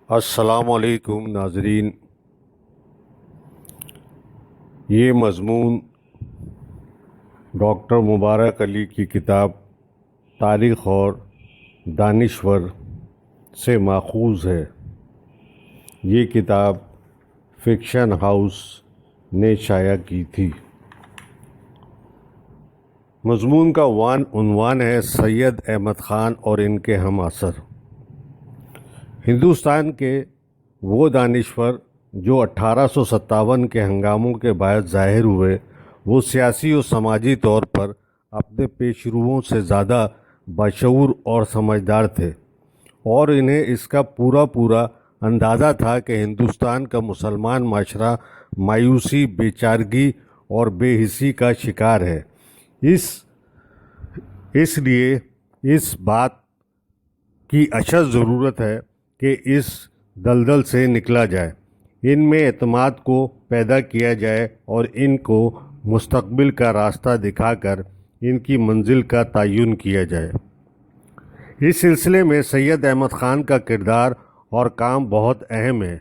السلام علیکم ناظرین، یہ مضمون ڈاکٹر مبارک علی کی کتاب تاریخ اور دانشور سے ماخوذ ہے۔ یہ کتاب فکشن ہاؤس نے شائع کی تھی۔ مضمون کا عنوان ہے سید احمد خان اور ان کے ہم عصر۔ ہندوستان کے وہ دانشور جو 1857 کے ہنگاموں کے باعث ظاہر ہوئے، وہ سیاسی و سماجی طور پر اپنے پیشروؤں سے زیادہ باشعور اور سمجھدار تھے، اور انہیں اس کا پورا اندازہ تھا کہ ہندوستان کا مسلمان معاشرہ مایوسی، بے چارگی اور بے حسی کا شکار ہے۔ اس لیے اس بات کی اشد ضرورت ہے کہ اس دلدل سے نکلا جائے، ان میں اعتماد کو پیدا کیا جائے اور ان کو مستقبل کا راستہ دکھا کر ان کی منزل کا تعین کیا جائے۔ اس سلسلے میں سید احمد خان کا کردار اور کام بہت اہم ہے۔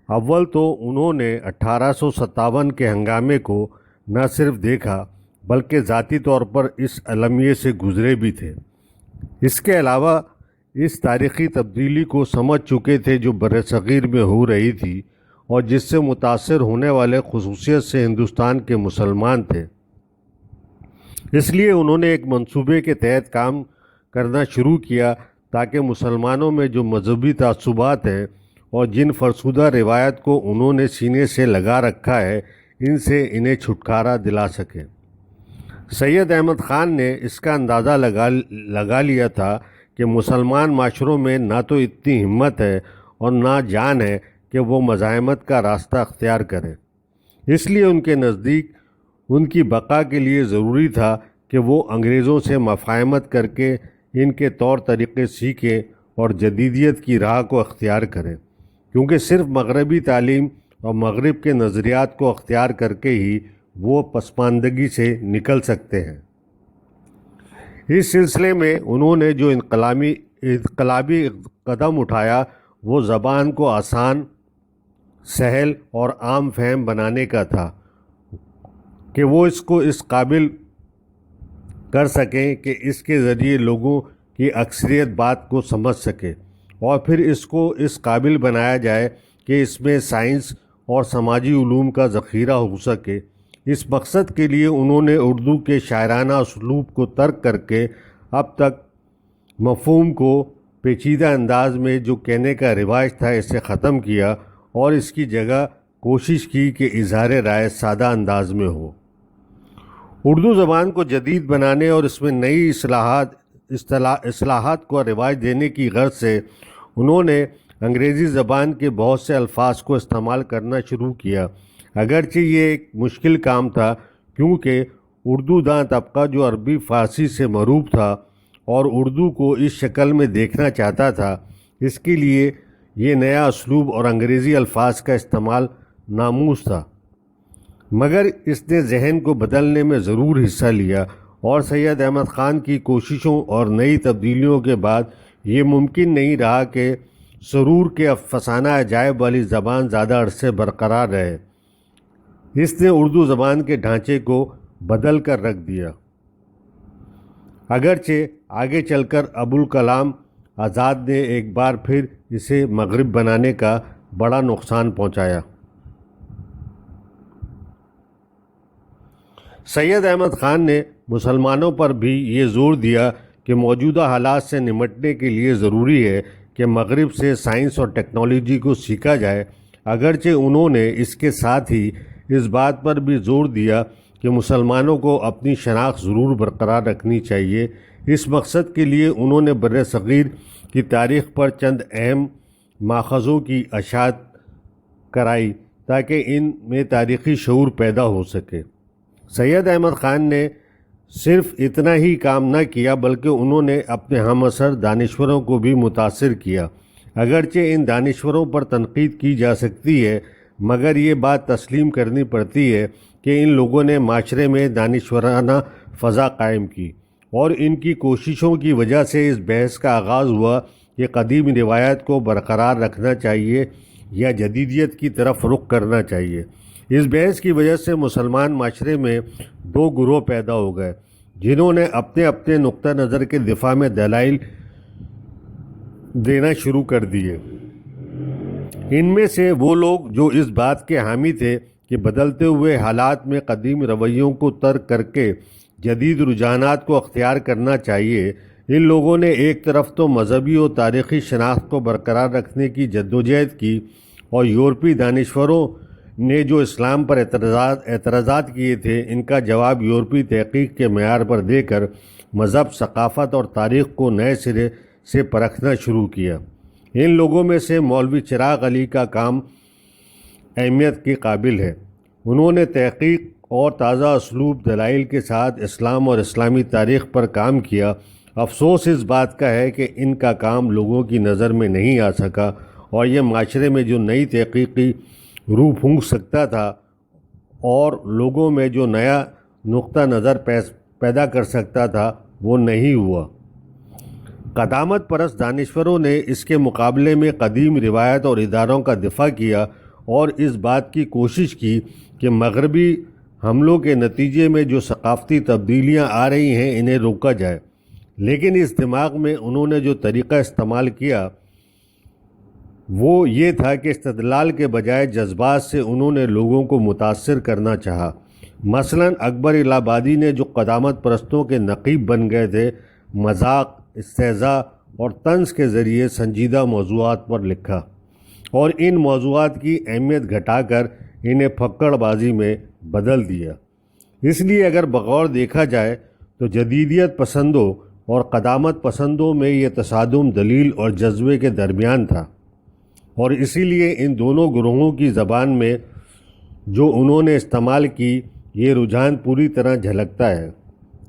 اول تو انہوں نے 1857 کے ہنگامے کو نہ صرف دیکھا بلکہ ذاتی طور پر اس المیے سے گزرے بھی تھے۔ اس کے علاوہ اس تاریخی تبدیلی کو سمجھ چکے تھے جو برصغیر میں ہو رہی تھی اور جس سے متاثر ہونے والے خصوصیت سے ہندوستان کے مسلمان تھے۔ اس لیے انہوں نے ایک منصوبے کے تحت کام کرنا شروع کیا تاکہ مسلمانوں میں جو مذہبی تعصبات ہیں اور جن فرسودہ روایت کو انہوں نے سینے سے لگا رکھا ہے، ان سے انہیں چھٹکارا دلا سکیں۔ سید احمد خان نے اس کا اندازہ لگا لیا تھا کہ مسلمان معاشروں میں نہ تو اتنی ہمت ہے اور نہ جان ہے کہ وہ مزاحمت کا راستہ اختیار کریں۔ اس لیے ان کے نزدیک ان کی بقا کے لیے ضروری تھا کہ وہ انگریزوں سے مفاہمت کر کے ان کے طور طریقے سیکھیں اور جدیدیت کی راہ کو اختیار کریں، کیونکہ صرف مغربی تعلیم اور مغرب کے نظریات کو اختیار کر کے ہی وہ پسماندگی سے نکل سکتے ہیں۔ اس سلسلے میں انہوں نے جو انقلابی قدم اٹھایا وہ زبان کو آسان، سہل اور عام فہم بنانے کا تھا کہ وہ اس کو اس قابل کر سکیں کہ اس کے ذریعے لوگوں کی اکثریت بات کو سمجھ سکے، اور پھر اس کو اس قابل بنایا جائے کہ اس میں سائنس اور سماجی علوم کا ذخیرہ ہو سکے۔ اس مقصد کے لیے انہوں نے اردو کے شاعرانہ اسلوب کو ترک کر کے اب تک مفہوم کو پیچیدہ انداز میں جو کہنے کا رواج تھا اسے ختم کیا، اور اس کی جگہ کوشش کی کہ اظہار رائے سادہ انداز میں ہو۔ اردو زبان کو جدید بنانے اور اس میں نئی اصلاحات کو رواج دینے کی غرض سے انہوں نے انگریزی زبان کے بہت سے الفاظ کو استعمال کرنا شروع کیا۔ اگرچہ یہ ایک مشکل کام تھا، کیونکہ اردو داں طبقہ جو عربی فارسی سے محروب تھا اور اردو کو اس شکل میں دیکھنا چاہتا تھا، اس کے لیے یہ نیا اسلوب اور انگریزی الفاظ کا استعمال ناموس تھا، مگر اس نے ذہن کو بدلنے میں ضرور حصہ لیا، اور سید احمد خان کی کوششوں اور نئی تبدیلیوں کے بعد یہ ممکن نہیں رہا کہ سرور کے افسانہ عجائب والی زبان زیادہ عرصے برقرار رہے۔ اس نے اردو زبان کے ڈھانچے کو بدل کر رکھ دیا، اگرچہ آگے چل کر ابوالکلام آزاد نے ایک بار پھر اسے مغرب بنانے کا بڑا نقصان پہنچایا۔ سید احمد خان نے مسلمانوں پر بھی یہ زور دیا کہ موجودہ حالات سے نمٹنے کے لیے ضروری ہے کہ مغرب سے سائنس اور ٹیکنالوجی کو سیکھا جائے، اگرچہ انہوں نے اس کے ساتھ ہی اس بات پر بھی زور دیا کہ مسلمانوں کو اپنی شناخت ضرور برقرار رکھنی چاہیے۔ اس مقصد کے لیے انہوں نے برصغیر کی تاریخ پر چند اہم ماخذوں کی اشاعت کرائی تاکہ ان میں تاریخی شعور پیدا ہو سکے۔ سید احمد خان نے صرف اتنا ہی کام نہ کیا بلکہ انہوں نے اپنے ہم عصر دانشوروں کو بھی متاثر کیا۔ اگرچہ ان دانشوروں پر تنقید کی جا سکتی ہے، مگر یہ بات تسلیم کرنی پڑتی ہے کہ ان لوگوں نے معاشرے میں دانشورانہ فضا قائم کی، اور ان کی کوششوں کی وجہ سے اس بحث کا آغاز ہوا کہ قدیم روایت کو برقرار رکھنا چاہیے یا جدیدیت کی طرف رخ کرنا چاہیے۔ اس بحث کی وجہ سے مسلمان معاشرے میں دو گروہ پیدا ہو گئے جنہوں نے اپنے اپنے نقطہ نظر کے دفاع میں دلائل دینا شروع کر دیے۔ ان میں سے وہ لوگ جو اس بات کے حامی تھے کہ بدلتے ہوئے حالات میں قدیم رویوں کو ترک کر کے جدید رجحانات کو اختیار کرنا چاہیے، ان لوگوں نے ایک طرف تو مذہبی و تاریخی شناخت کو برقرار رکھنے کی جدوجہد کی، اور یورپی دانشوروں نے جو اسلام پر اعتراضات کیے تھے ان کا جواب یورپی تحقیق کے معیار پر دے کر مذہب، ثقافت اور تاریخ کو نئے سرے سے پرکھنا شروع کیا۔ ان لوگوں میں سے مولوی چراغ علی کا کام اہمیت کے قابل ہے۔ انہوں نے تحقیق اور تازہ اسلوب دلائل کے ساتھ اسلام اور اسلامی تاریخ پر کام کیا۔ افسوس اس بات کا ہے کہ ان کا کام لوگوں کی نظر میں نہیں آ سکا، اور یہ معاشرے میں جو نئی تحقیقی روح پھونک سکتا تھا اور لوگوں میں جو نیا نقطہ نظر پیدا کر سکتا تھا وہ نہیں ہوا۔ قدامت پرست دانشوروں نے اس کے مقابلے میں قدیم روایت اور اداروں کا دفاع کیا اور اس بات کی کوشش کی کہ مغربی حملوں کے نتیجے میں جو ثقافتی تبدیلیاں آ رہی ہیں انہیں روکا جائے، لیکن اس دماغ میں انہوں نے جو طریقہ استعمال کیا وہ یہ تھا کہ استدلال کے بجائے جذبات سے انہوں نے لوگوں کو متاثر کرنا چاہا۔ مثلاً اکبر الہ آبادی نے جو قدامت پرستوں کے نقیب بن گئے تھے، مذاق، استہزاء اور طنز کے ذریعے سنجیدہ موضوعات پر لکھا اور ان موضوعات کی اہمیت گھٹا کر انہیں پھکڑ بازی میں بدل دیا۔ اس لیے اگر بغور دیکھا جائے تو جدیدیت پسندوں اور قدامت پسندوں میں یہ تصادم دلیل اور جذبے کے درمیان تھا، اور اسی لیے ان دونوں گروہوں کی زبان میں جو انہوں نے استعمال کی یہ رجحان پوری طرح جھلکتا ہے۔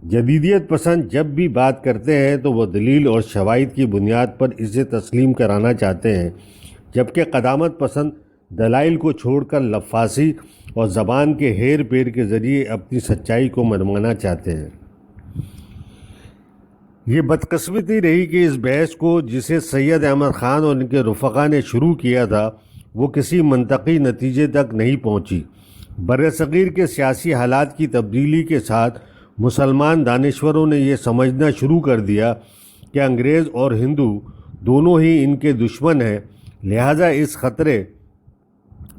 جدیدیت پسند جب بھی بات کرتے ہیں تو وہ دلیل اور شواہد کی بنیاد پر اسے تسلیم کرانا چاہتے ہیں، جبکہ قدامت پسند دلائل کو چھوڑ کر لفاظی اور زبان کے ہیر پھیر کے ذریعے اپنی سچائی کو منوانا چاہتے ہیں۔ یہ بدقسمتی رہی کہ اس بحث کو جسے سید احمد خان اور ان کے رفقا نے شروع کیا تھا وہ کسی منطقی نتیجے تک نہیں پہنچی۔ برصغیر کے سیاسی حالات کی تبدیلی کے ساتھ مسلمان دانشوروں نے یہ سمجھنا شروع کر دیا کہ انگریز اور ہندو دونوں ہی ان کے دشمن ہیں، لہٰذا اس خطرے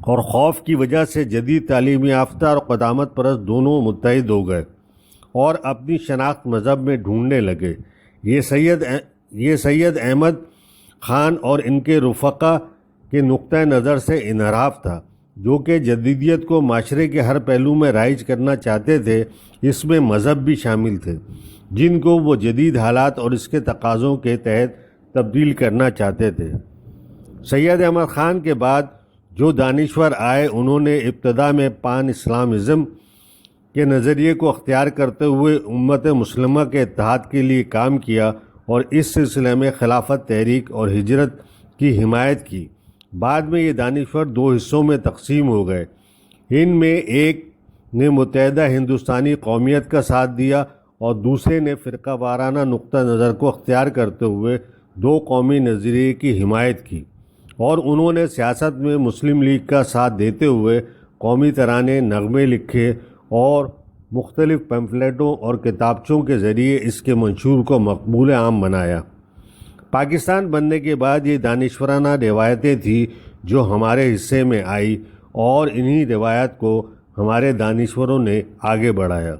اور خوف کی وجہ سے جدید تعلیم یافتہ اور قدامت پرست دونوں متحد ہو گئے اور اپنی شناخت مذہب میں ڈھونڈنے لگے۔ یہ سید احمد خان اور ان کے رفقا کے نقطہ نظر سے انحراف تھا، جو کہ جدیدیت کو معاشرے کے ہر پہلو میں رائج کرنا چاہتے تھے۔ اس میں مذہب بھی شامل تھے جن کو وہ جدید حالات اور اس کے تقاضوں کے تحت تبدیل کرنا چاہتے تھے۔ سید احمد خان کے بعد جو دانشور آئے انہوں نے ابتدا میں پان اسلامزم کے نظریے کو اختیار کرتے ہوئے امت مسلمہ کے اتحاد کے لیے کام کیا اور اس سلسلے میں خلافت تحریک اور ہجرت کی حمایت کی۔ بعد میں یہ دانشور دو حصوں میں تقسیم ہو گئے۔ ان میں ایک نے متحدہ ہندوستانی قومیت کا ساتھ دیا اور دوسرے نے فرقہ وارانہ نقطہ نظر کو اختیار کرتے ہوئے دو قومی نظریے کی حمایت کی، اور انہوں نے سیاست میں مسلم لیگ کا ساتھ دیتے ہوئے قومی ترانے، نغمے لکھے اور مختلف پمفلیٹوں اور کتابچوں کے ذریعے اس کے منشور کو مقبول عام بنایا۔ پاکستان بننے کے بعد یہ دانشورانہ روایتیں تھیں جو ہمارے حصے میں آئی اور انہی روایات کو ہمارے دانشوروں نے آگے بڑھایا۔